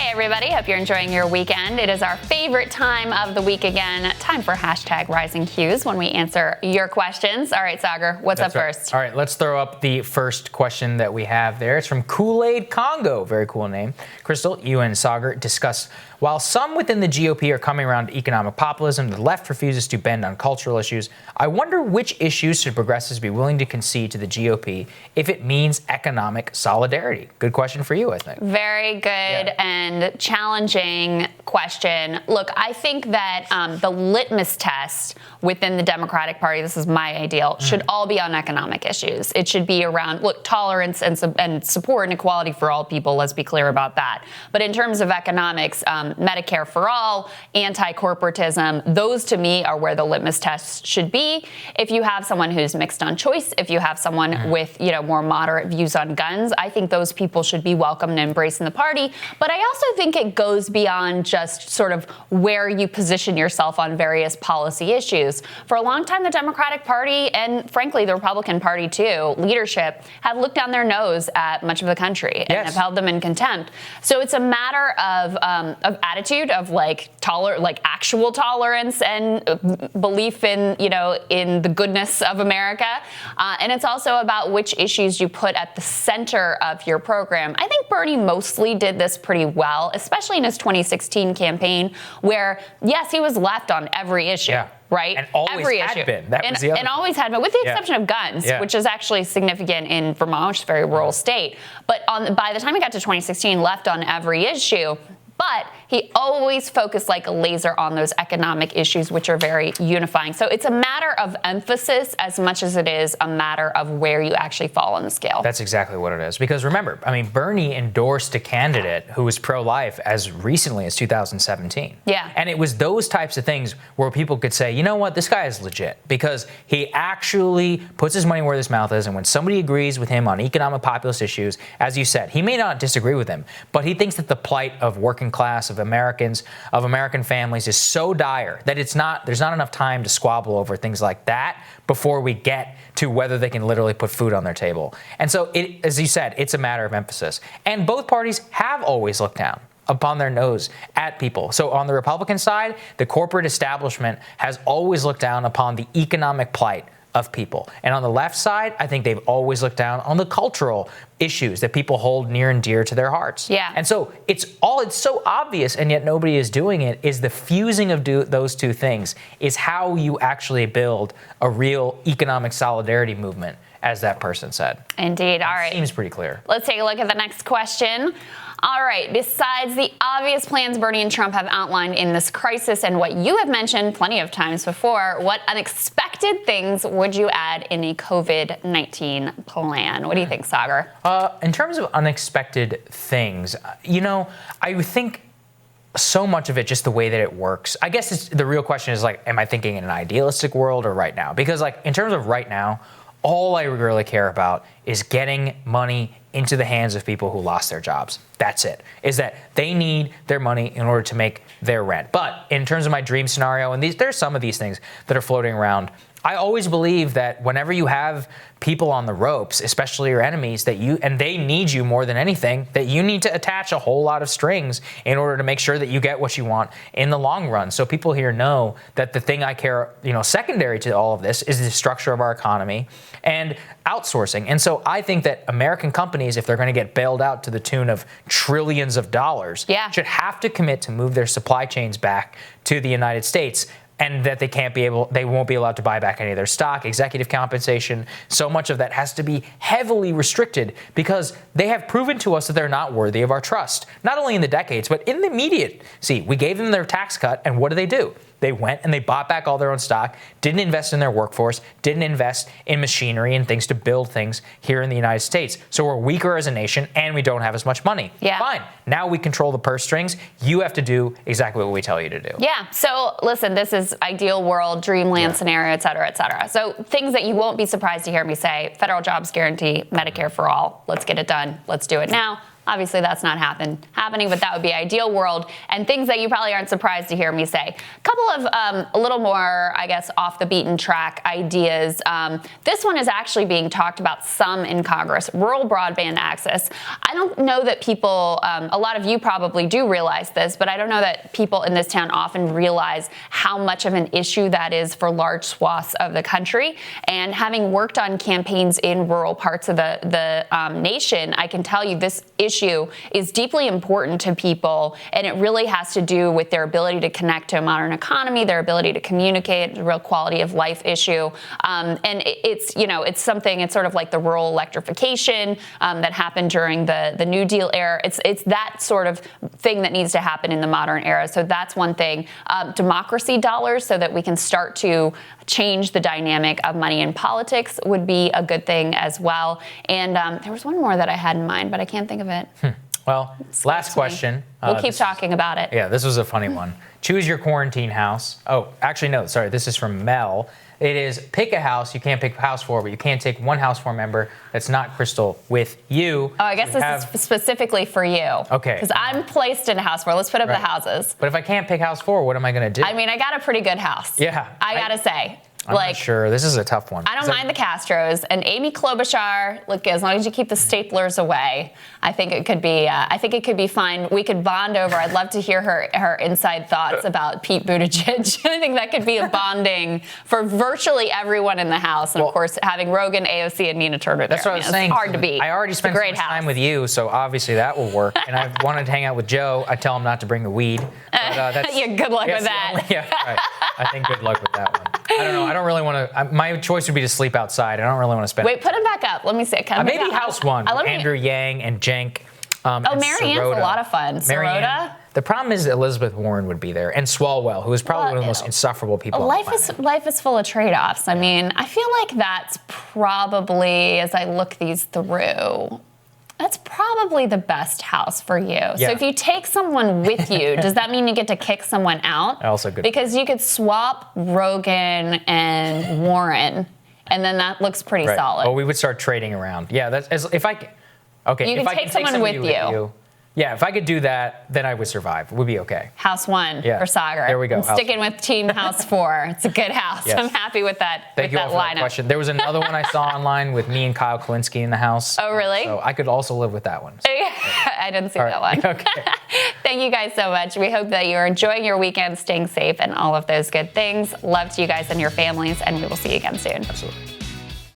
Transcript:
Hey everybody, hope you're enjoying your weekend. It is our favorite time of the week again. Time for #RisingQs when we answer your questions. All right, Saagar, what's up first? All right, let's throw up the first question that we have there. It's from Kool-Aid Congo. Very cool name. Krystal, you and Saagar discussed, while some within the GOP are coming around to economic populism, the left refuses to bend on cultural issues. I wonder which issues should progressives be willing to concede to the GOP if it means economic solidarity? Good question for you, I think. Very good and challenging question. Look, I think that the litmus test within the Democratic Party, this is my ideal, should all be on economic issues. It should be around, look, tolerance and support and equality for all people. Let's be clear about that. But in terms of economics, Medicare for all, anti-corporatism, those to me are where the litmus test should be. If you have someone who's mixed on choice, if you have someone with, more moderate views on guns, I think those people should be welcomed and embraced in the party. But I also think it goes beyond just sort of where you position yourself on various policy issues. For a long time, the Democratic Party and frankly, the Republican Party too, leadership have looked down their nose at much of the country and have held them in contempt. So it's a matter of attitude, of actual tolerance and belief in, in the goodness of America. And it's also about which issues you put at the center of your program. I think Bernie mostly did this pretty well, especially in his 2016 campaign, where, yes, he was left on every issue. Yeah. Right? And always every had issue. been. That was the other and always had been, with the exception of guns, which is actually significant in Vermont, which is a very rural state. But by the time he got to 2016, left on every issue. But he always focused like a laser on those economic issues, which are very unifying. So it's a matter of emphasis as much as it is a matter of where you actually fall on the scale. That's exactly what it is. Because remember, Bernie endorsed a candidate who was pro-life as recently as 2017. Yeah. And it was those types of things where people could say, you know what, this guy is legit. Because he actually puts his money where his mouth is. And when somebody agrees with him on economic populist issues, as you said, he may not disagree with him, but he thinks that the plight of working class, of Americans, of American families is so dire that there's not enough time to squabble over things like that before we get to whether they can literally put food on their table. And so, as you said, it's a matter of emphasis. And both parties have always looked down upon their nose at people. So on the Republican side, the corporate establishment has always looked down upon the economic plight of people. And on the left side, I think they've always looked down on the cultural issues that people hold near and dear to their hearts. Yeah. And so it's so obvious, and yet nobody is doing it, is the fusing of those two things is how you actually build a real economic solidarity movement, as that person said. Indeed. All right. Seems pretty clear. Let's take a look at the next question. All right, besides the obvious plans Bernie and Trump have outlined in this crisis and what you have mentioned plenty of times before, what unexpected things would you add in a COVID-19 plan? What do you think, Saagar? In terms of unexpected things, I would think so much of it, just the way that it works. I guess the real question is, am I thinking in an idealistic world or right now? Because, in terms of right now, all I really care about is getting money into the hands of people who lost their jobs. That's it. Is that they need their money in order to make their rent. But in terms of my dream scenario, and there's some of these things that are floating around, I always believe that whenever you have people on the ropes, especially your enemies, and they need you more than anything, that you need to attach a whole lot of strings in order to make sure that you get what you want in the long run. So people here know that the thing I care, secondary to all of this is the structure of our economy and outsourcing. And so I think that American companies, if they're going to get bailed out to the tune of trillions of dollars, should have to commit to move their supply chains back to the United States. And that they won't be allowed to buy back any of their stock, executive compensation. So much of that has to be heavily restricted because they have proven to us that they're not worthy of our trust. Not only in the decades, but in the immediate. See, we gave them their tax cut, and what do? They went and they bought back all their own stock, didn't invest in their workforce, didn't invest in machinery and things to build things here in the United States. So we're weaker as a nation and we don't have as much money. Yeah. Fine. Now we control the purse strings. You have to do exactly what we tell you to do. Yeah. So listen, this is ideal world, dreamland scenario, et cetera, et cetera. So things that you won't be surprised to hear me say: federal jobs guarantee, Medicare for all. Let's get it done. Let's do it now. Obviously, that's not happening, but that would be ideal world. And things that you probably aren't surprised to hear me say. A couple of a little more, I guess, off the beaten track ideas. This one is actually being talked about some in Congress, rural broadband access. I don't know that people, a lot of you probably do realize this, but I don't know that people in this town often realize how much of an issue that is for large swaths of the country. And having worked on campaigns in rural parts of the nation, I can tell you this issue is deeply important to people, and it really has to do with their ability to connect to a modern economy, their ability to communicate, a real quality of life issue. And it's something, it's sort of like the rural electrification that happened during the New Deal era. It's that sort of thing that needs to happen in the modern era. So that's one thing. Democracy dollars, so that we can start to change the dynamic of money in politics, would be a good thing as well. And there was one more that I had in mind, but I can't think of it. Well, last question. We'll keep talking about it. Yeah, this was a funny one. Choose your quarantine house. Oh, actually, no, sorry. This is from Mel. It is pick a house you can't pick a house for, but you can't take one house for a member that's not Krystal with you. Oh, I guess this is specifically for you. Okay. Because I'm placed in a house four. Let's put up the houses. But if I can't pick house four, what am I going to do? I mean, I got a pretty good house. Yeah. I got to say. I'm not sure. This is a tough one. I don't mind the Castros, and Amy Klobuchar. Look, as long as you keep the staplers away, I think it could be. I think it could be fine. We could bond over. I'd love to hear her inside thoughts about Pete Buttigieg. I think that could be a bonding for virtually everyone in the house, and of course having Rogan, AOC, and Nina Turner there. That's what I was saying. It's hard to beat. I already spent so much time with you, so obviously that will work. And I wanted to hang out with Joe. I tell him not to bring the weed. But, yeah, good luck with that. Right. I think good luck with that one. I don't know. I don't really want to. My choice would be to sleep outside. I don't really want to spend. Wait, put him back up. Let me see. Maybe house one. Andrew Yang and Cenk. Marianne's a lot of fun. Sirota. The problem is Elizabeth Warren would be there, and Swalwell, who is probably one of the most insufferable people. Life is full of trade-offs. I mean, I feel like that's probably, as I look these through, that's probably the best house for you. Yeah. So if you take someone with you, does that mean you get to kick someone out? Also good. Because you could swap Rogan and Warren, and then that looks pretty solid. Well, we would start trading around. Yeah, that's if I. Okay, you if can I take someone with you. Yeah, if I could do that, then I would survive. It would be okay. House one for Saagar. There we go. I'm sticking with Team House 4. It's a good house. Yes. I'm happy with that. Thank you all for that question. There was another one I saw online with me and Kyle Kalinske in the house. Oh, really? So I could also live with that one. So, I didn't see that one. Okay. Thank you guys so much. We hope that you're enjoying your weekend, staying safe, and all of those good things. Love to you guys and your families, and we will see you again soon. Absolutely.